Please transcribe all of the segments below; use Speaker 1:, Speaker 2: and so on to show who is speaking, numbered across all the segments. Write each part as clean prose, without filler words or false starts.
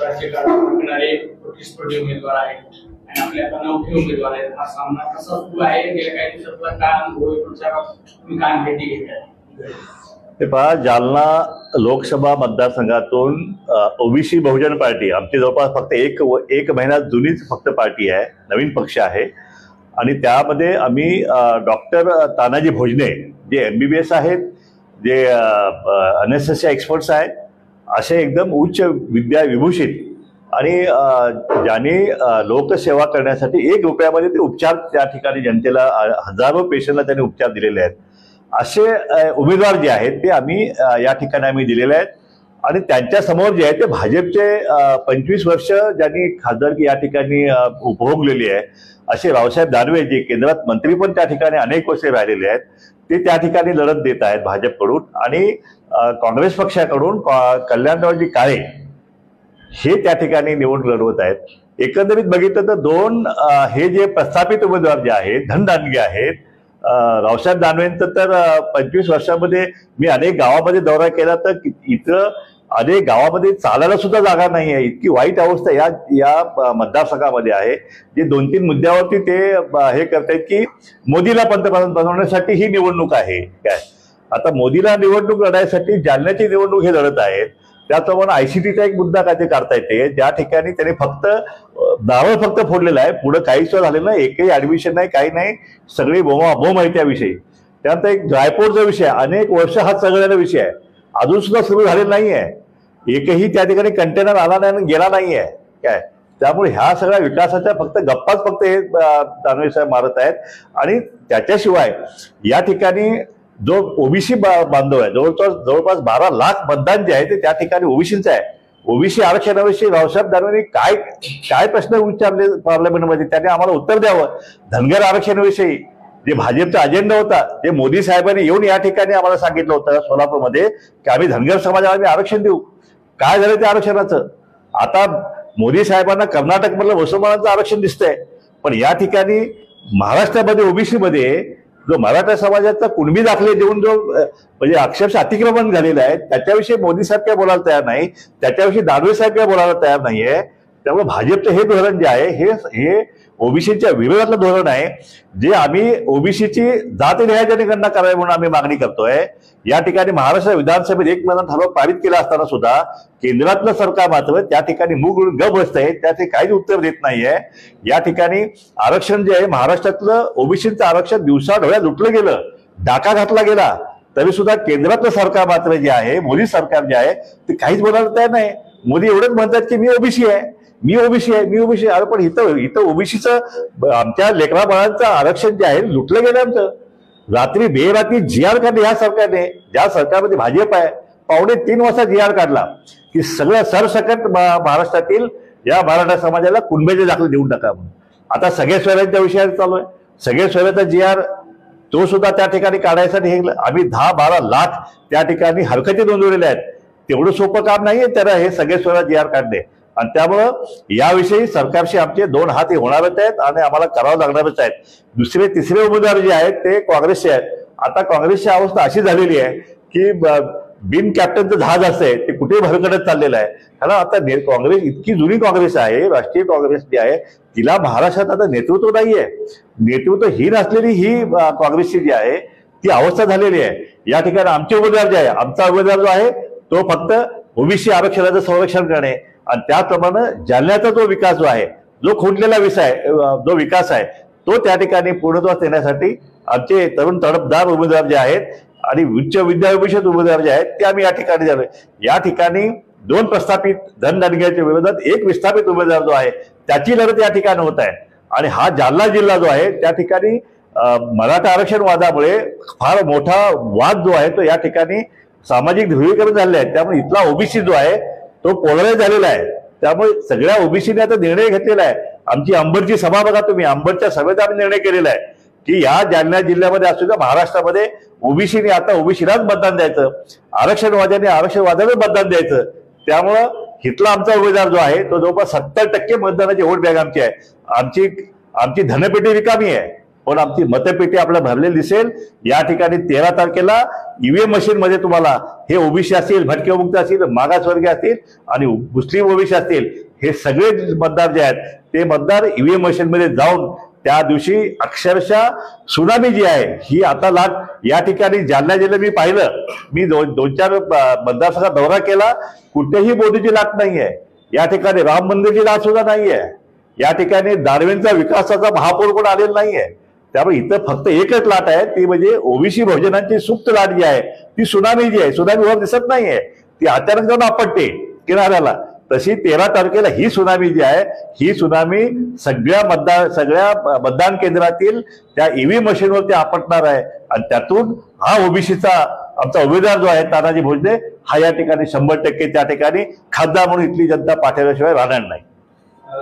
Speaker 1: राज्यकारभार करणारे प्रतिस्पर्धी उमेदवार आहेत आणि आपले आता 9 उमेदवार आहेत. हा सामना कसा सुरू आहे, गेल्या काही दिवसातला काय अनुभव आहे, प्रचारात तुम्ही काय माहिती घेताय?
Speaker 2: हे पहा, जालना लोकसभा मतदारसंघातून ओबीसी बहुजन पार्टी आमची जवळपास फक्त एक महिना जुनीच फक्त पार्टी आहे, नवीन पक्ष आहे. आणि त्यामध्ये आम्ही डॉक्टर तानाजी भोजने जे MBBS आहेत, जे अनेस्थेसिया एक्सपर्ट्स आहेत, असे एकदम उच्च विद्या विभूषित आणि ज्यांनी लोकसेवा करण्यासाठी 1 रुपयामध्ये ते उपचार त्या ठिकाणी जनतेला हजारो पेशंटला त्यांनी उपचार दिलेले आहेत, असे उमेदवार जे आहेत ते आम्ही या ठिकाणी आम्ही दिलेले आहेत. आणि त्यांच्या समोर जे आहे ते भाजपचे 25 वर्ष ज्यांनी खासदारकी या ठिकाणी उपभोगलेली आहे असे रावसाहेब दानवे, जे केंद्रात मंत्री पण त्या ठिकाणी अनेक वर्षे राहिलेले आहेत, ते त्या ठिकाणी लढत देत आहेत भाजपकडून. आणि काँग्रेस पक्षाकडून कल्याणरावजी काळे हे त्या ठिकाणी निवडणूक लढवत आहेत. एकंदरीत बघितलं तर हे जे प्रस्थापित उमेदवार जे आहेत, धनदानगे आहेत, रावसाहेब दानवेंचं तर 25 वर्षामध्ये मी अनेक गावामध्ये दौरा केला तर इथं अनेक गावामध्ये चालायला सुद्धा जागा नाही आहे. इतकी वाईट अवस्था या मतदारसंघामध्ये आहे. जे 2-3 मुद्द्यावरती ते हे करतायत की मोदीला पंतप्रधान बनवण्यासाठी ही निवडणूक आहे काय. आता मोदीला निवडणूक लढायसाठी जालन्याची निवडणूक हे लढत आहेत. त्याचप्रमाणे ICTचा एक मुद्दा काय ते करता येते, ज्या ठिकाणी त्याने फक्त नावं फक्त फोडलेलं आहे, पुढे काहीच झालेलं नाही, एकही ऍडमिशन नाही, काही नाही, सगळी बोंब आहे त्याविषयी. त्यानंतर एक ड्रायपोर्टचा विषय, अनेक वर्ष हा सगळ्याचा विषय आहे, अजून सुद्धा सुरू झालेला नाही आहे. एकही त्या ठिकाणी कंटेनर आला नाही आणि गेला नाही आहे काय. त्यामुळे ह्या सगळ्या विकासाच्या फक्त गप्पाच हे दानवे साहेब मारत आहेत. आणि त्याच्याशिवाय या ठिकाणी जो ओबीसी बांधव आहे, जवळपास 12 लाख मतदान जे आहे ते त्या ठिकाणी ओबीसीचं आहे. ओबीसी आरक्षणाविषयी रावसाहेब दानवेंनी काय प्रश्न विचारले पार्लमेंटमध्ये, त्याने आम्हाला उत्तर द्यावं. धनगर आरक्षणाविषयी जे भाजपचा अजेंडा होता, जे मोदी साहेबांनी येऊन या ठिकाणी आम्हाला सांगितलं होतं सोलापूरमध्ये की आम्ही धनगर समाजाला आम्ही आरक्षण देऊ. काय झालं त्या आरक्षणाचं? आता मोदी साहेबांना कर्नाटकमधलं मुसलमानांचं आरक्षण दिसतंय, पण या ठिकाणी महाराष्ट्रामध्ये ओबीसीमध्ये जो मराठा समाजाचा कुणबी दाखले देऊन जो म्हणजे अक्षरशः अतिक्रमण झालेलं आहे, त्याच्याविषयी मोदी साहेब काय बोलायला तयार नाही, त्याच्याविषयी दानवे साहेब काय बोलायला तयार नाहीये. त्यामुळे भाजपचं हे धोरण जे आहे हे ओबीसीच्या विरोधातलं धोरण आहे, जे आम्ही ओबीसीची जातनिहाय जनगणना करावी म्हणून आम्ही मागणी करतोय. या ठिकाणी महाराष्ट्र विधानसभेत 1 महिना ठराव पारित केला असताना सुद्धा केंद्रातलं सरकार मात्र त्या ठिकाणी मूग गप बसतंय, त्याचे काहीच उत्तर देत नाहीये. या ठिकाणी आरक्षण जे आहे महाराष्ट्रातलं ओबीसीचं आरक्षण दिवसाढवळ्यात लुटलं गेलं, डाका घातला गेला, तरी सुद्धा केंद्रातलं सरकार मात्र जे आहे, मोदी सरकार जे आहे ते काहीच बोलायला तयार नाही. मोदी एवढंच म्हणतात की मी ओबीसी आहे, मी ओबीसी आहे. अरे पण इथं ओबीसीचं आमच्या लेकरा बाळांचं आरक्षण जे आहे लुटलं गेलं आमचं. रात्री बेरात्री GR काढले ह्या सरकारने, ज्या सरकारमध्ये भाजप आहे, 2:45 वाजता GR काढला की सगळं सरसकट महाराष्ट्रातील या मराठा समाजाला कुणबेचे दाखले देऊन टाका म्हणून. आता सगळे सोयऱ्यांच्या विषयात चालू आहे. सगळे सोयऱ्याचा GR तो सुद्धा त्या ठिकाणी काढायसाठी हे आम्ही 10-12 लाख त्या ठिकाणी हरकती नोंदवलेले आहेत. तेवढं सोपं काम नाहीये त्याला हे सगळे सोयरा GR काढणे. आणि त्यामुळं याविषयी सरकारशी आमचे 2 हात होणारच आहेत आणि आम्हाला करावं लागणारच आहेत. दुसरे तिसरे उमेदवार जे आहेत ते काँग्रेसचे आहेत. आता काँग्रेसची अवस्था अशी झालेली आहे की बिन कॅप्टनचं जहाज असं आहे ते कुठे भरकटत चाललेलं आहे. कारण आता काँग्रेस इतकी जुनी काँग्रेस आहे, राष्ट्रीय काँग्रेस जी आहे तिला महाराष्ट्रात आता नेतृत्व नाहीये. नेतृत्वहीन असलेली ही काँग्रेसची जी आहे ती अवस्था झालेली आहे. या ठिकाणी आमचे उमेदवार जे आहे, आमचा उमेदवार जो आहे तो फक्त ओबीसी आरक्षणाचं संरक्षण करणे आणि त्याप्रमाणे जालन्याचा जो विकास जो आहे, जो खुंटलेला जो विकास आहे तो त्या ठिकाणी पूर्णत्वास येण्यासाठी आमचे तरुण तडफदार उमेदवार जे आहेत आणि उच्च विद्याविभूषित उमेदवार जे आहेत ते आम्ही या ठिकाणी झालोय. या ठिकाणी 2 प्रस्थापित धनदानग्याच्या विरोधात 1 विस्थापित उमेदवार जो आहे त्याची लढत या ठिकाणी होत आहे. आणि हा जालना जिल्हा जो आहे त्या ठिकाणी मराठा आरक्षण वादामुळे फार मोठा वाद जो आहे तो या ठिकाणी सामाजिक ध्रुवीकरण झाले आहे. त्यामुळे इथला ओबीसी जो आहे तो पोलराईज झालेला आहे. त्यामुळे सगळ्या ओबीसीने आता निर्णय घेतलेला आहे. आमची अंबरची सभा बघा तुम्ही, अंबरच्या सभेत आम्ही निर्णय केलेला आहे की या जालना जिल्ह्यामध्ये असू द्या महाराष्ट्रामध्ये ओबीसीने आता ओबीसीलाच मतदान द्यायचं, आरक्षणवाद्यांनी आरक्षणवाद्यालाच मतदान द्यायचं. त्यामुळं इथला आमचा उमेदवार जो आहे तो जवळपास 70% मतदानाची वोट बँक आमची आहे. आमची धनपेटी रिकामी आहे, पण आमची मतपेटी आपल्याला भरलेली दिसेल. या ठिकाणी 13 तारखेला ईव्हीएम मशीन मध्ये तुम्हाला हे ओबीसी असतील, भटकेमुक्त असतील, मागासवर्गीय असतील आणि मुस्लिम ओबीसी असतील, हे सगळे मतदार जे आहेत ते मतदार ईव्हीएम मशीन मध्ये जाऊन त्या दिवशी अक्षरशः सुनामी जी आहे ही आता या ठिकाणी जालना जिल्ह्यात मी पाहिलं, मी 2-4 मतदारसंघात दौरा केला, कुठेही मोदीची लाट नाहीये. या ठिकाणी राम मंदिरची लाट सुद्धा नाहीये. या ठिकाणी दार्वेंचा विकासाचा महापौर कोण आलेला नाहीये. त्यामुळे इथं फक्त एकच लाट आहे, ती म्हणजे ओबीसी बहुजनांची सुप्त लाट जी आहे, ती सुनामी जी आहे, सुनामी वर दिसत नाहीये, ती अचानक जाऊन आपटते किनाऱ्याला. तशी 13 तारखेला ही सुनामी जी आहे, ही सुनामी सगळ्या मतदान केंद्रातील त्या ईव्हीएम मशीनवरती आपटणार आहे. आणि त्यातून हा ओबीसीचा आमचा उमेदवार जो आहे तानाजी भोसले, हा या ठिकाणी 100% त्या ठिकाणी खासदार म्हणून इथली जनता पाठवल्याशिवाय राहणार नाही.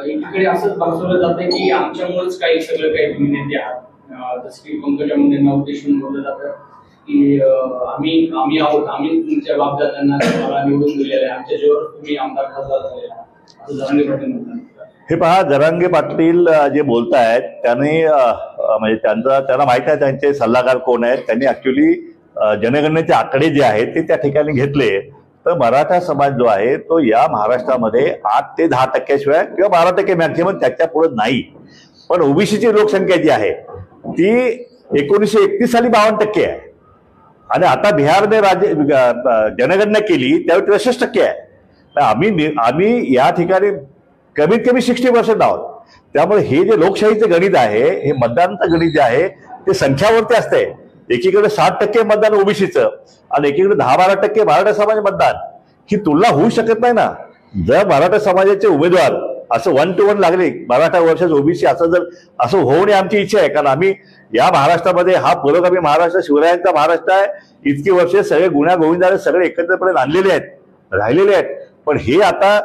Speaker 1: एकीकडे असंच भासवलं जातं की आमच्यामुळेच सगळं काही तुम्ही नेते आहात. जसं की पंकजा मुंडेंना उद्देशून बोललं जातं की आम्ही आहोत, आम्ही तुमच्या बापदादांना तुम्हाला निवडून दिलेलं आहे, आमच्या जीवावर तुम्ही आमदार खासदार झालेला, असं जरांगे पाटील म्हणतात.
Speaker 2: हे पहा, जरांगे पाटील जे बोलतायत त्यांनी म्हणजे त्यांना माहिती आहे त्यांचे सल्लागार कोण आहेत. त्यांनी ऍक्च्युली जनगणनेचे आकडे जे आहेत ते त्या ठिकाणी घेतले. तर मराठा समाज जो आहे तो या महाराष्ट्रामध्ये 8 ते 10% शिवाय किंवा 12% मॅक्झिमम त्याच्या पुढे नाही. पण ओबीसीची लोकसंख्या जी आहे ती 1931 साली 52% आहे आणि आता बिहारने जनगणना केली त्यावेळी 63% आहे. आम्ही या ठिकाणी कमीत कमी 60% आहोत. त्यामुळे हे जे लोकशाहीचं गणित आहे, हे मतदानाचं गणित जे आहे ते संख्यावरती असते. एकीकडे 60% मतदान ओबीसीचं आणि एकीकडे 10-12% मराठा समाज मतदान, ही तुलना होऊ शकत नाही ना. जर मराठा समाजाचे उमेदवार असं 1 to 1 लागले मराठा वर्सेस ओबीसी, असं होणे आमची इच्छा आहे. कारण आम्ही या महाराष्ट्रामध्ये हा पुरोगामी महाराष्ट्र, शिवरायांचा महाराष्ट्र आहे. इतकी वर्षे सगळे गुण्या गोविंदाने सगळे एकत्रपणे आणलेले आहेत, राहिलेले आहेत. पण हे आता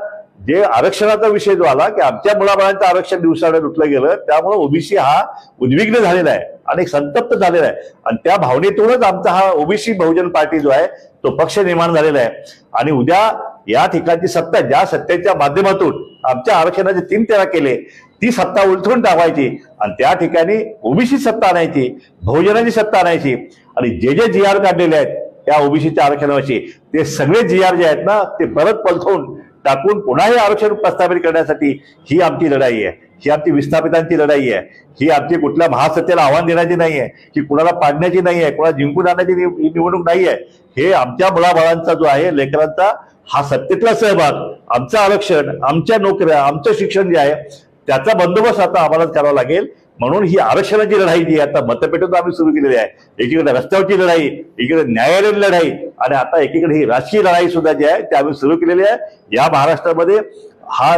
Speaker 2: जे आरक्षणाचा विषय जो आला की आमच्या मुलाबाळांचं आरक्षण दिवसाआड लुटलं गेलं, त्यामुळे ओबीसी हा उद्विग्न झालेला आहे आणि संतप्त झालेला आहे. आणि त्या भावनेतूनच आमचा हा ओबीसी बहुजन पार्टी जो आहे तो पक्ष निर्माण झालेला आहे. आणि उद्या या ठिकाणची सत्ता, ज्या सत्तेच्या माध्यमातून आमच्या आरक्षणाचे 3-13 केले, ती सत्ता उलथून टाकायची आणि त्या ठिकाणी ओबीसी सत्ता आणायची, बहुजनाची सत्ता आणायची. आणि जे GR काढलेले आहेत त्या ओबीसीच्या आरक्षणावरची, ते सगळे GR जे आहेत ना ते परत पलथून टाकून पुन्हा हे आरक्षण प्रस्थापित करण्यासाठी ही आमची लढाई आहे. ही आमची विस्थापितांची लढाई आहे. ही आमची कुठल्या महासत्तेला आव्हान देण्याची नाही आहे, की कुणाला पाडण्याची नाही आहे, कुणाला जिंकून आणण्याची निवडणूक नाही आहे. हे आमच्या मुलाबाळांचा जो आहे, लेकरांचा हा सत्तेतला सहभाग, आमचं आरक्षण, आमच्या नोकऱ्या, आमचं शिक्षण जे आहे त्याचा बंदोबस्त आता आम्हालाच करावा लागेल. म्हणून ही आरक्षणाची लढाई जी आता मतपेटीतून आम्ही सुरू केलेली आहे. एकीकडे रस्त्यावरची लढाई, एकीकडे न्यायालयीन लढाई आणि आता एकीकडे ही राजकीय लढाई सुद्धा जी आहे ती आम्ही सुरू केलेली आहे. या महाराष्ट्रामध्ये हा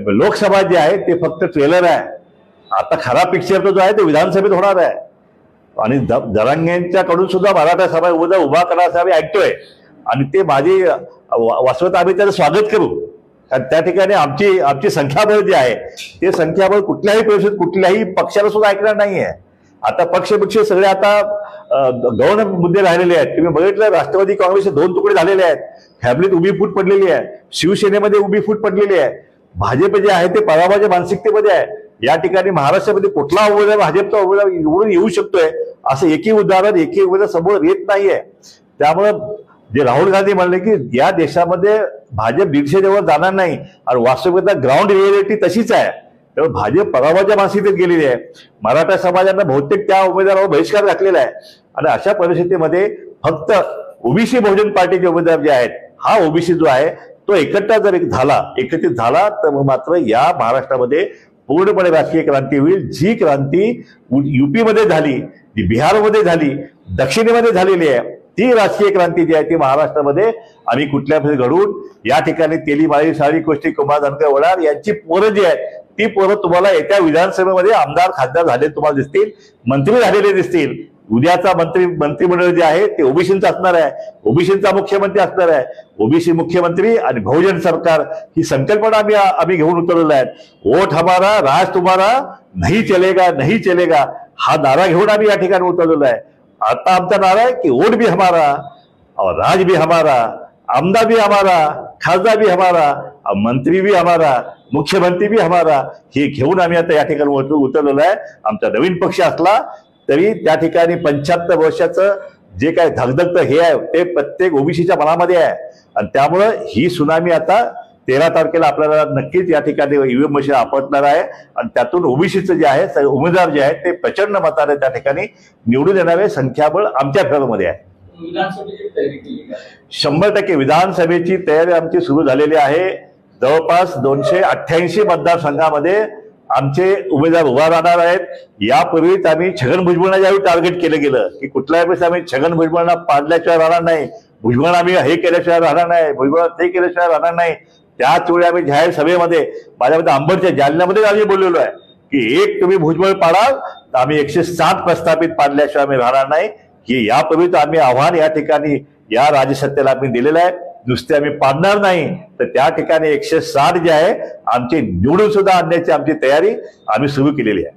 Speaker 2: लोकसभा जी आहे ते फक्त ट्रेलर आहे. आता खरा पिक्चर जो आहे तो विधानसभेत होणार आहे. आणि जरांगेंच्याकडून सुद्धा मराठा समाज उभा करा असं आम्ही ऐकतोय आणि ते माझी वास्तवात आम्ही त्याचं स्वागत करू. कारण त्या ठिकाणी आमची संख्याबळ जे आहे ते संख्याबळ कुठल्याही परिस्थितीत कुठल्याही पक्षाला सुद्धा ऐकणार नाहीये. आता पक्ष सगळे आता गौण मुद्दे राहिलेले आहेत. तुम्ही बघितलं, राष्ट्रवादी काँग्रेसचे 2 तुकडे झालेले आहेत, फॅमिलीत उभी फूट पडलेली आहे, शिवसेनेमध्ये उभी फूट पडलेली आहे, भाजप जे आहे ते पराभवाच्या मानसिकतेमध्ये आहे. या ठिकाणी महाराष्ट्रामध्ये कुठला उमेदवार भाजपचा उमेदवार निवडून येऊ शकतोय असं एकही उमेदवार समोर येत नाहीये. त्यामुळं जे राहुल गांधी म्हणले की या देशामध्ये भाजप 150 जवळ जाणार नाही आणि वास्तविकता ग्राउंड रिअलिटी तशीच आहे. त्यामुळे भाजप पराभवाच्या मानसिकतेत गेलेली आहे. मराठा समाजानं बहुतेक त्या उमेदवारावर बहिष्कार घातलेला आहे. आणि अशा परिस्थितीमध्ये फक्त ओबीसी बहुजन पार्टीचे उमेदवार जे आहेत, हा ओबीसी जो आहे तो एकत्रित झाला तर मात्र या महाराष्ट्रामध्ये पूर्णपणे राजकीय क्रांती होईल. जी क्रांती युपीमध्ये झाली, जी बिहारमध्ये झाली, दक्षिणेमध्ये झालेली आहे, ती राजकीय क्रांती जी आहे ती महाराष्ट्रामध्ये आम्ही कुठल्या घडवून या ठिकाणी तेलीमाळी, साळी, कोष्टी, कुमार, धनगर, वडार यांची पोरं जी आहेत ती पोरं तुम्हाला येत्या विधानसभेमध्ये आमदार खासदार झाले तुम्हाला दिसतील, मंत्री झालेले दिसतील. उद्याचा मंत्रिमंडळ जे आहे ते ओबीसींचं असणार आहे, ओबीसींचा मुख्यमंत्री असणार आहे. ओबीसी मुख्यमंत्री आणि बहुजन सरकार ही संकल्पना आम्ही घेऊन उतरलेला आहे. वोट हमारा, राज तुम्हारा, नहीं चलेगा हा नारा घेऊन आम्ही या ठिकाणी उतरलेला आहे. आता आमचा नारा आहे की वोट भी हमारा और राज भी हमारा, आमदार भी हमारा, खासदार भी हमारा मंत्री भी हमारा, मुख्यमंत्री भी हमारा, हे घेऊन आम्ही आता या ठिकाणी उतरलेलो आहे. आमचा नवीन पक्ष असला तरी त्या ठिकाणी 75 वर्षाचं जे काय धगधगतं हे आहे ते प्रत्येक ओबीसीच्या मनामध्ये आहे. आणि त्यामुळं ही सुनामी आता 13 तारखेला आपल्याला नक्कीच या ठिकाणी ईव्हीएम मशीन आपटणार आहे. आणि त्यातून ओबीसीचं जे आहे उमेदवार जे आहेत ते प्रचंड मताने त्या ठिकाणी निवडून येणारे संख्याबळ आमच्या फेवरमध्ये आहे. 100% विधानसभेची तयारी आमची सुरू झालेली आहे. जवळपास 288 मतदारसंघामध्ये आमचे उमेदवार उभा राहणार आहेत. यापूर्वीच आम्ही छगन भुजबळांना ज्यावेळी टार्गेट केलं गेलं की कुठल्याही वेळेस आम्ही छगन भुजबळांना पाडल्याशिवाय राहणार नाही, भुजबळ आम्ही हे केल्याशिवाय राहणार नाही, भुजबळ ते केल्याशिवाय राहणार नाही. त्याच वेळी आम्ही जाहीर सभेमध्ये माझ्यामध्ये अंबरच्या जालन्यामध्ये आम्ही बोललेलो आहे की एक तुम्ही भुजबळ पाडाल तर आम्ही 107 प्रस्थापित पाडल्याशिवाय आम्ही राहणार नाही. हे यापूर्वीच आम्ही आव्हान या ठिकाणी या राज्यसत्तेला आम्ही दिलेलं आहे. नुसते आम्ही पाडणार नाही तर त्या ठिकाणी 160 जे आहे आमचे निवडून सुद्धा आणण्याची आमची तयारी आम्ही सुरू केलेली आहे.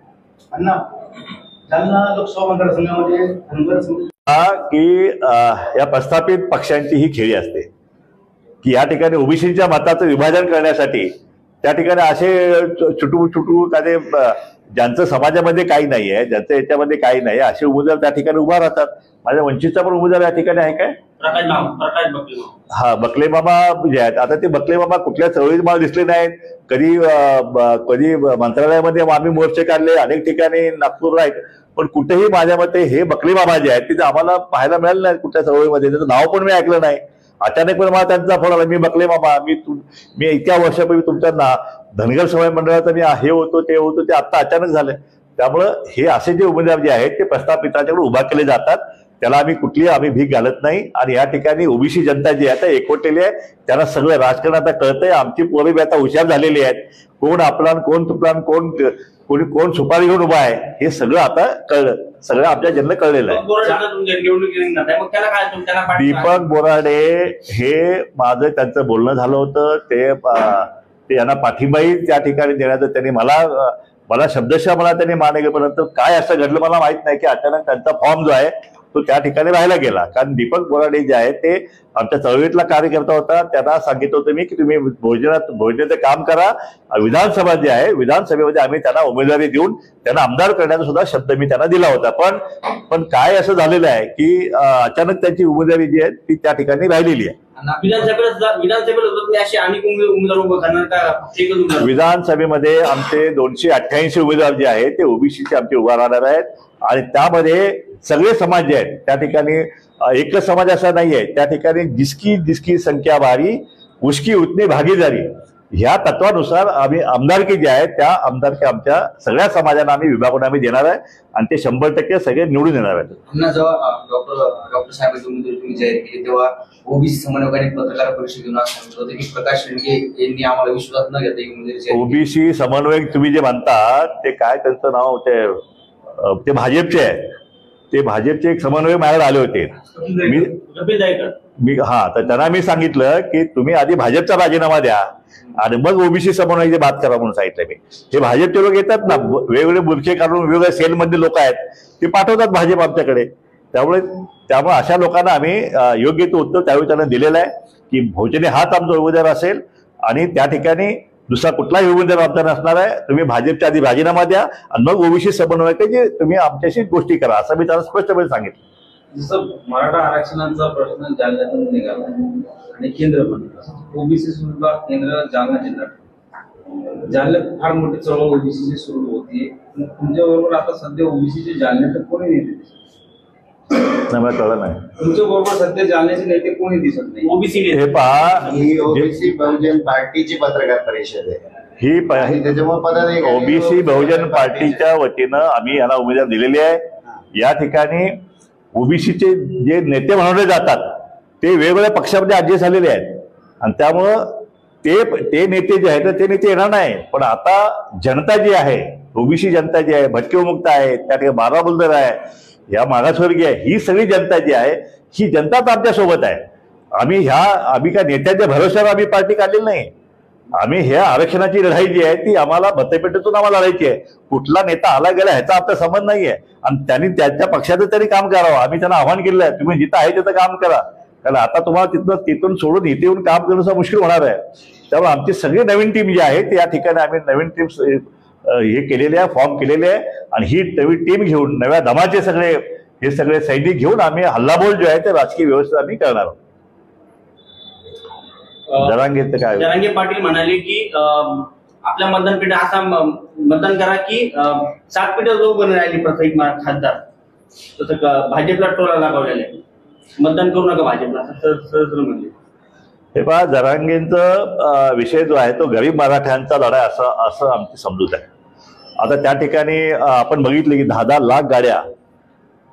Speaker 3: जालना लोकसभा मतदारसंघामध्ये
Speaker 2: की या प्रस्थापित पक्षांची ही खेळी असते की या ठिकाणी ओबीसीच्या मताचं विभाजन करण्यासाठी त्या ठिकाणी असे छुटू काय ज्यांचं समाजामध्ये काही नाही आहे, ज्यांचं याच्यामध्ये काही नाही असे उमेदवार त्या ठिकाणी उभा राहतात. माझ्या वंचितचा पण उमेदवार या ठिकाणी आहे काय, हा बकले मामा जे आहेत. आता ते बकले मामा कुठल्या चळवळीत मला दिसले नाहीत. कधी मंत्रालयामध्ये आम्ही मोर्चे काढले अनेक ठिकाणी नागपूरला आहेत, पण कुठेही माझ्या मते हे बकले मामा जे आहेत तिथे आम्हाला पाहायला मिळालं नाही कुठल्या चळवळीमध्ये. त्याचं नाव पण मी ऐकलं नाही. अचानक पण मला त्यांचा फोन आला, मी बकले मामा, मी इतक्या वर्षापूर्वी तुमच्या धनगर समाज मंडळाचं मी हे होतो ते होतो, ते आता अचानक झालं. त्यामुळं हे असे जे उमेदवार जे आहेत ते प्रस्थापितांच्याकडे उभा केले जातात. त्याला आम्ही भीक घालत नाही. आणि या ठिकाणी ओबीसी जनता जी आहे आता एकवटलेली आहे. त्यांना सगळं राजकारण आता कळतंय. आमची पोरं बी आता हुशार झालेली आहेत. कोण आपला कोण तुपलान कोण सुपारी घेऊन उभा आहे हे सगळं आता कळलं. सगळं आमच्या जनला कळलेलं आहे. दीपक बोराडे हे माझं त्यांचं बोलणं झालं होतं. ते यांना पाठिंबाही त्या ठिकाणी देण्याचं त्यांनी मला शब्दशः त्यांनी मान्य केलं. परंतु काय असं घडलं मला माहित नाही की अचानक त्यांचा फॉर्म जो आहे तो त्या ठिकाणी राहायला गेला. कारण दीपक बोराडे जे आहे ते आमच्या चळवळीतला कार्यकर्ता होता. त्यांना सांगितलं होतं मी की तुम्ही भोजनाचं काम करा. विधानसभा जे आहे विधानसभेमध्ये आम्ही त्यांना उमेदवारी देऊन त्यांना आमदार करण्याचा सुद्धा शब्द मी त्यांना दिला होता. पण काय असं झालेलं आहे की अचानक त्यांची उमेदवारी जी आहे ती त्या ठिकाणी राहिलेली आहे. विधानसभेमध्ये आमचे 288 उमेदवार जे आहेत ते ओबीसीचे आमचे उभा राहणार आहेत. आणि त्यामध्ये सगळे समाज जे आहेत त्या ठिकाणी एकच समाज असा नाहीये. त्या ठिकाणी जिसकी संख्या भारी उसकी उतनी भागीदारी ह्या तत्वानुसार आम्ही आमदारकी जे आहे त्या आमदारकी आमच्या सगळ्या समाजांना आम्ही विभागून आम्ही देणार आहे. आणि ते 100% सगळे निवडून येणार आहेत.
Speaker 3: जेव्हा डॉक्टर साहेबांची उमेदवारी तुम्ही जाहीर केली तेव्हा ओबीसी समन्वयकांनी पत्रकार परिषदेतून सांगितलं होतं की प्रकाश शेळके यांनी आम्हाला विश्वासात न घेता उमेदवारी.
Speaker 2: ओबीसी समन्वयक तुम्ही जे म्हणता ते काय त्यांचं नाव ते भाजपचे आहे. ते भाजपचे एक समन्वयक माझ्याकडे आले होते. तर त्यांना मी सांगितलं की तुम्ही आधी भाजपचा राजीनामा द्या आणि मग ओबीसी समन्वयाची बात करा म्हणून सांगितलं मी. हे भाजपचे लोक येतात ना वेगवेगळे बुरखे काढून वेगवेगळ्या सेलमधले लोक आहेत ते पाठवतात भाजप आमच्याकडे. त्यामुळे अशा लोकांना आम्ही योग्य तो उत्तर त्यावेळी त्यांना दिलेला आहे की भोजने हाच आमचा उमेदवार असेल आणि त्या ठिकाणी दुसरा कुठलाही उमेदवार आमचा नसणार आहे. तुम्ही भाजपच्या आधी राजीनामा द्या आणि मग ओबीसी समन्वयकाची तुम्ही आमच्याशी गोष्टी करा असं मी त्यांना स्पष्टपणे सांगितलं.
Speaker 3: जसं मराठा आरक्षणाचा प्रश्न जालन्यातून निघाला आणि केंद्र पण ओबीसी सुद्धा केंद्र जालना जिल्ह्यात जालन्यात फार मोठी चळवळ ओबीसीची सुरू होती. तुमच्या बरोबर आता सध्या ओबीसीचे जालन्यात कोणी नेते
Speaker 2: मला कळलं नाही.
Speaker 3: तुमच्या बरोबर सध्या जालन्याचे नेते कोणी दिसत नाही.
Speaker 1: ओबीसी
Speaker 2: हे पहा
Speaker 4: ही ओबीसी बहुजन पार्टीची पत्रकार परिषद आहे.
Speaker 2: ही
Speaker 4: त्याच्यामुळे
Speaker 2: ओबीसी बहुजन पार्टीच्या वतीनं आम्ही याला उमेदवार दिलेली आहे. या ठिकाणी ओबीसीचे जे नेते म्हणवले जातात ते वेगवेगळ्या पक्षामध्ये ऍडजस्ट झालेले आहेत आणि त्यामुळं ते नेते जे आहेत ते नेते येणार नाही. पण आता जनता जी आहे ओबीसी जनता जी आहे भटके विमुक्त आहे त्या ठिकाणी बारा बुलदर आहे या मागासवर्गीय आहे ही सगळी जनता जी आहे ही जनताच आमच्या सोबत आहे. आम्ही काय नेत्यांच्या भरोश्यावर आम्ही पार्टी काढलेली नाही. आम्ही ह्या आरक्षणाची लढाई जी आहे ती आम्हाला मतपेटीतून आम्हाला लढायची आहे. कुठला नेता आला गेला ह्याचा आमचा संबंध नाहीये आणि त्यांनी त्याच्या पक्षाचं तरी काम करावं. आम्ही त्यांना आव्हान केलेलं आहे तुम्ही जिथं आहे तिथं काम करा. कारण आता तुम्हाला तिथून सोडून इथे येऊन काम करणं मुश्किल होणार आहे. त्यामुळे आमची सगळी नवीन टीम जी आहे ती या ठिकाणी आम्ही नवीन टीम हे केलेले आहे, फॉर्म केलेले आहे आणि ही नवी टीम घेऊन नव्या दमाचे हे सगळे सैनिक घेऊन आम्ही हल्लाबोल जो आहे ते राजकीय व्यवस्था आम्ही करणार आहोत. जरांगेचं काय?
Speaker 5: जरांगे पाटील म्हणाले की आपल्या मतदानपेठा असा मतदान करा की 7 पेठा जो उभं राहिली प्रत्येक खासदार, तसं भाजपला टोला लागवलेला आहे, मतदान करू नका भाजपला असं सहज म्हणले.
Speaker 2: हे पहा, जरांगेंचा विषय जो आहे तो गरीब मराठ्यांचा लढा आहे असं आमची समजूत आहे. आता त्या ठिकाणी आपण बघितले की 10-10 लाख गाड्या,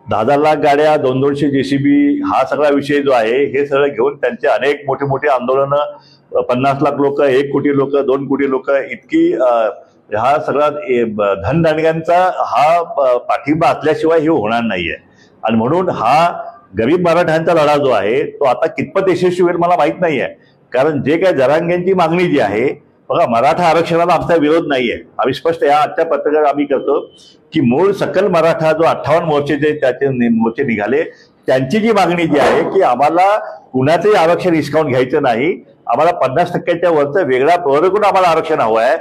Speaker 2: 10-10 लाख गाड्या, 200-200 JCB हा सगळा विषय जो आहे हे सगळं घेऊन त्यांचे अनेक मोठे मोठे आंदोलनं, 50 लाख लोक, 1 कोटी लोक, 2 कोटी लोक इतकी हा सगळा धनदांडग्यांचा हा पाठिंबा असल्याशिवाय हे होणार नाहीये. आणि म्हणून हा गरीब मराठ्यांचा लढा जो आहे तो आता कितपत यशस्वी होईल मला माहित नाहीये. कारण जे काय जरांगेंची मागणी जी आहे, बघा, मराठा आरक्षणाला आमचा विरोध नाहीये. आम्ही स्पष्ट या आजच्या पत्रकार आम्ही करतो की मूळ सकल मराठा जो 58 मोर्चे जे त्याचे मोर्चे निघाले त्यांची जी मागणी जी आहे की आम्हाला कुणाचंही आरक्षण हिसकावून घ्यायचं नाही, आम्हाला 50% वरचं वेगळा वर्गून आम्हाला आरक्षण हवं आहे,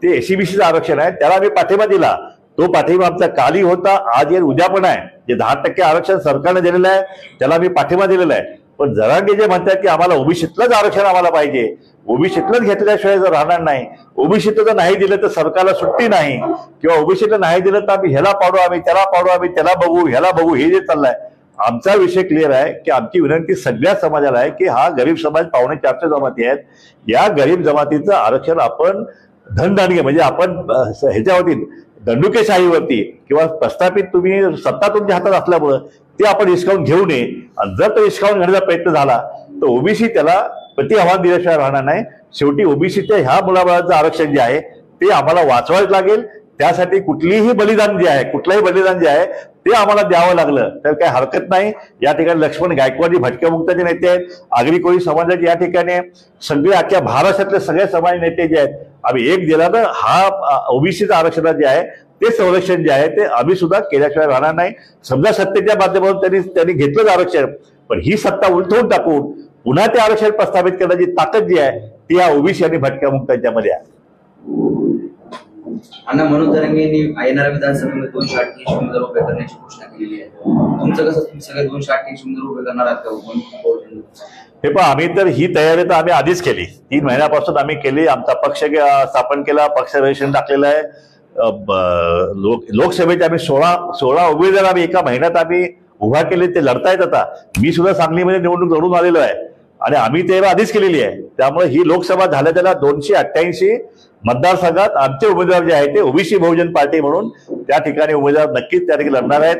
Speaker 2: ते SCBCचं आरक्षण आहे, त्याला आम्ही पाठिंबा दिला. तो पाठिंबा आमचा कालही होता, आज येईल, उद्या पण आहे. जे 10% आरक्षण सरकारने दिलेलं आहे त्याला आम्ही पाठिंबा दिलेला आहे. पण जरांगे जे म्हणतात की आम्हाला ओबीसीतलंच आरक्षण आम्हाला पाहिजे, ओबीसीतलंच घेतल्याशिवाय जर राहणार नाही, ओबीसीतलं जर नाही दिलं तर सरकारला सुट्टी नाही, किंवा ओबीसीतलं नाही दिलं तर आम्ही ह्याला पाडू, आम्ही त्याला पाडू, आम्ही त्याला बघू, ह्याला बघू, हे जे चाललंय. आमचा विषय क्लिअर आहे की आमची विनंती सगळ्या समाजाला आहे की हा गरीब समाज 450 जमाती आहेत, या गरीब जमातीचं आरक्षण आपण धनदांडगे म्हणजे आपण ह्याच्यावरती दंडुकेशाहीवरती किंवा प्रस्थापित तुम्ही सत्ता तुमच्या हातात असल्यामुळं ते आपण हिसकावून घेऊ नये. आणि जर तो हिसकावून घेण्याचा प्रयत्न झाला तर ओबीसी त्याला प्रति आव्हान दिल्याशिवाय राहणार नाही. शेवटी ओबीसीच्या ह्या मुलाबाळाचं आरक्षण जे आहे ते आम्हाला वाचवायच लागेल. त्यासाठी कुठलाही बलिदान जे आहे ते आम्हाला द्यावं लागलं तर काही हरकत नाही. या ठिकाणी लक्ष्मण गायकवाड भटक्या मुक्ताचे नेते आहेत, आगरी कोळी समाजाचे या ठिकाणी सगळे अख्ख्या महाराष्ट्रातले सगळे समाज नेते जे आहेत, आम्ही एक दिला तर हा ओबीसीचं आरक्षण जे आहे ते संरक्षण जे आहे ते आम्ही सुद्धा केल्याशिवाय राहणार नाही. समजा सत्तेच्या माध्यमातून त्यांनी घेतलंच आरक्षण, पण ही सत्ता उलटवून टाकून पुन्हा ते आरक्षण प्रस्थापित करण्याची ताकद जी आहे ती या ओबीसी आणि भटक्या मुक्तांच्या मध्ये आहे.
Speaker 6: अण्णा मनोज जरांगेंनी येणाऱ्या विधानसभेमध्ये 238 उमेदवार उभे करण्याची घोषणा केलेली आहे. तुमचं कसं, तुम्ही सगळे 238 उमेदवार उभे करणार आहात का?
Speaker 2: हे पण आम्ही तर ही तयारी तर आम्ही आधीच केली, 3 महिन्यापासून आम्ही केली. आमचा पक्ष स्थापन केला, पक्ष रजिस्ट्रेशन टाकलेलं आहे. लोकसभेचे आम्ही 16 उमेदवार आम्ही एका महिन्यात आम्ही उभा केले, ते लढतायत. आता मी सुद्धा सांगलीमध्ये निवडणूक लढून आलेलो आहे आणि आम्ही तयारी आधीच केलेली आहे. त्यामुळे ही लोकसभा झाल्या त्याला 288 मतदारसंघात आमचे उमेदवार जे आहेत ते ओबीसी बहुजन पार्टी म्हणून त्या ठिकाणी उमेदवार नक्कीच त्या ठिकाणी लढणार आहेत.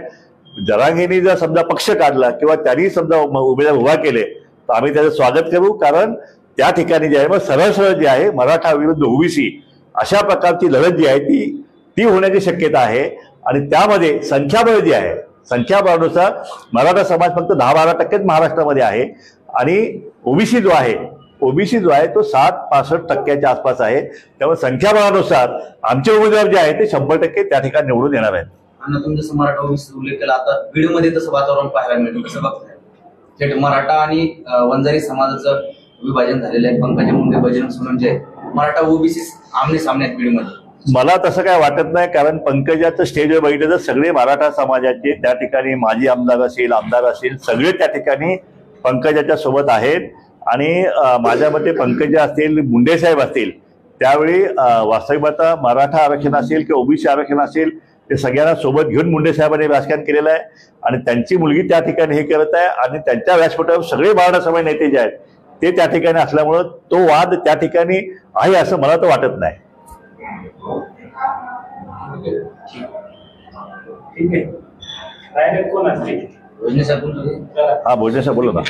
Speaker 2: जरांगेंनी जर समजा पक्ष काढला किंवा त्यांनी समजा उमेदवार उभा केले तर आम्ही त्याचं स्वागत करू. कारण त्या ठिकाणी जे आहे मग सरळ सरळ जे आहे मराठा विरुद्ध ओबीसी अशा प्रकारची लढत जी आहे ती होण्याची शक्यता आहे. आणि त्यामध्ये संख्याबळ जी आहे, संख्याबळानुसार मराठा समाज फक्त 10-12% महाराष्ट्रामध्ये आहे आणि ओबीसी जो आहे तो 60-65% आसपास आहे. त्यामुळे संख्याबळानुसार आमचे उमेदवार जे आहे ते 100% त्या ठिकाणी निवडून येणार आहेत.
Speaker 6: आणि तुमच्या मराठा ओबीसी उल्लेख केला, आता बीडमध्ये तसं वातावरण पाहायला मिळतं, कसं बघताय? थेट मराठा आणि वंजारी समाजाचं विभाजन झालेलं आहे. पंकजा मुंडे, बजरंग सोनवणे, मराठा ओबीसी आमने सामने आहेत बीडमध्ये.
Speaker 2: मला तसं काय वाटत नाही, कारण पंकजाचं स्टेजवर बघितलं तर सगळे मराठा समाजाचे त्या ठिकाणी माजी आमदार असतील सगळे त्या ठिकाणी पंकजाच्या सोबत आहेत. आणि माझ्या मते पंकजा असतील, मुंडे साहेब असतील, त्यावेळी वास्तविक आता मराठा आरक्षण असेल किंवा ओबीसी आरक्षण असेल ते सगळ्यांना सोबत घेऊन मुंडे साहेबांनी राजकारण केलेलं आहे. आणि त्यांची मुलगी त्या ठिकाणी हे करत आहे आणि त्यांच्या व्यासपीठावर सगळे मराठा समाज नेते जे आहेत ते त्या ठिकाणी असल्यामुळं तो वाद त्या ठिकाणी आहे असं मला तर वाटत नाही.
Speaker 1: ठीक आहे. डायरेक्ट कोण असते?
Speaker 6: भोजने साहेब.
Speaker 2: हा, भोजने साहेब बोला ना.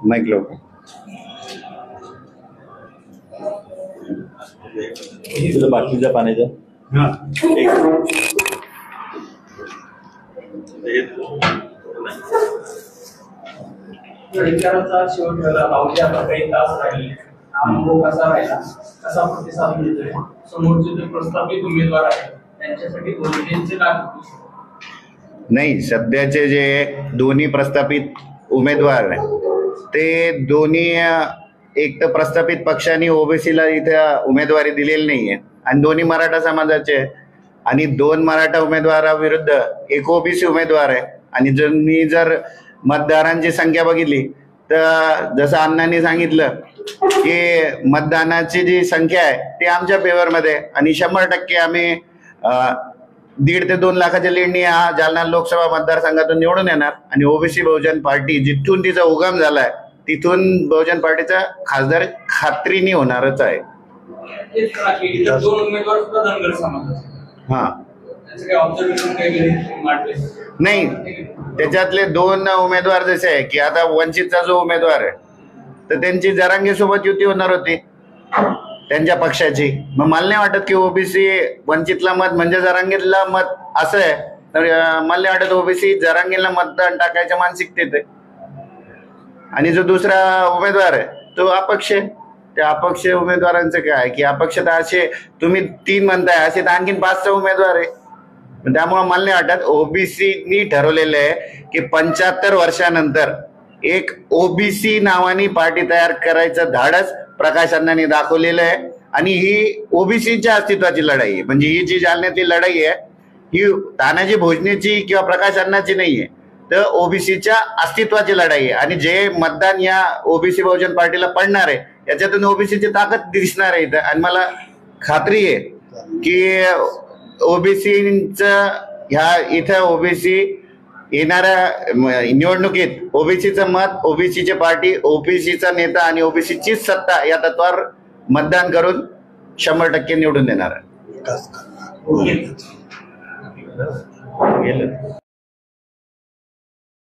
Speaker 4: माईक लोक
Speaker 2: बाटलीच्या पाण्याच्या
Speaker 1: विचाराचा शेवट झाला. मावशी आता काही तास राहिले अनुभव कसा राहिला, कसा प्रतिसाद मिळतोय, समोरचे जे प्रस्थापित उमेदवार आहेत त्यांच्यासाठी बहुजनचे काय होते?
Speaker 4: नाही, सध्याचे जे दोन्ही प्रस्थापित उमेदवार आहे ते दोन्ही एक तर प्रस्थापित पक्षाने ओबीसीला इथे उमेदवारी दिलेली नाहीये आणि दोन्ही मराठा समाजाचे आहे. आणि 2 मराठा उमेदवाराविरुद्ध एक ओबीसी उमेदवार आहे. आणि जर मतदारांची संख्या बघितली तर जसं अण्णांनी सांगितलं की मतदानाची जी संख्या आहे ती आमच्या फेवरमध्ये आहे. आणि 100% आम्ही 1.5 ते 2 लाखाच्या लीडनी हा जालना लोकसभा मतदारसंघातून निवडून येणार. आणि ओबीसी बहुजन पार्टी जिथून तिचा उगम झालाय तिथून बहुजन पार्टीचा खासदार खात्रीने होणारच आहे.
Speaker 1: इतर 2 उमेदवार सुद्धा धनगर समाजाचे.
Speaker 4: हा,
Speaker 1: त्याचं काही ऑब्झर्वेशन काही मांडले
Speaker 4: नाही, त्याच्यातले 2 उमेदवार जसे आहे की आता वंचितचा जो उमेदवार आहे तर त्यांची जरांगे सोबत युती होणार होती त्यांच्या पक्षाची. मग मला नाही वाटत की ओबीसी वंचितला मत म्हणजे जरांगेला मत असं आहे. तर मला नाही वाटत ओबीसी जरांगेला मतदान टाकायच्या मानसिकतेत आहे. आणि जो दुसरा उमेदवार आहे तो अपक्ष आहे. त्या अपक्ष उमेदवारांचं काय की अपक्षता असे तुम्ही 3 म्हणताय असे तर आणखीन 5चा उमेदवार आहे. त्यामुळे मला नाही वाटत ओबीसीनी ठरवलेलं आहे की 75 वर्षानंतर एक ओबीसी नावानी पार्टी तयार करायचं धाडस प्रकाश अण्णांनी दाखवलेलं आहे. आणि ही ओबीसीच्या अस्तित्वाची लढाई आहे. म्हणजे ही जी जालन्यातली लढाई आहे ही तानाजी भोजनेची किंवा प्रकाश अण्णांची नाहीये, तर ओबीसीच्या अस्तित्वाची लढाई आहे. आणि जे मतदान या ओबीसी बहुजन पार्टीला पडणार आहे याच्यातून ओबीसीची ताकद दिसणार आहे इथं. आणि मला खात्री आहे की ओबीसीचं ह्या इथं ओबीसी येणाऱ्या निवडणुकीत ओबीसीचं मत, ओबीसीची पार्टी, ओबीसीचा नेता आणि ओबीसीचीच सत्ता या तत्वावर मतदान करून 100% निवडून देणार आहे.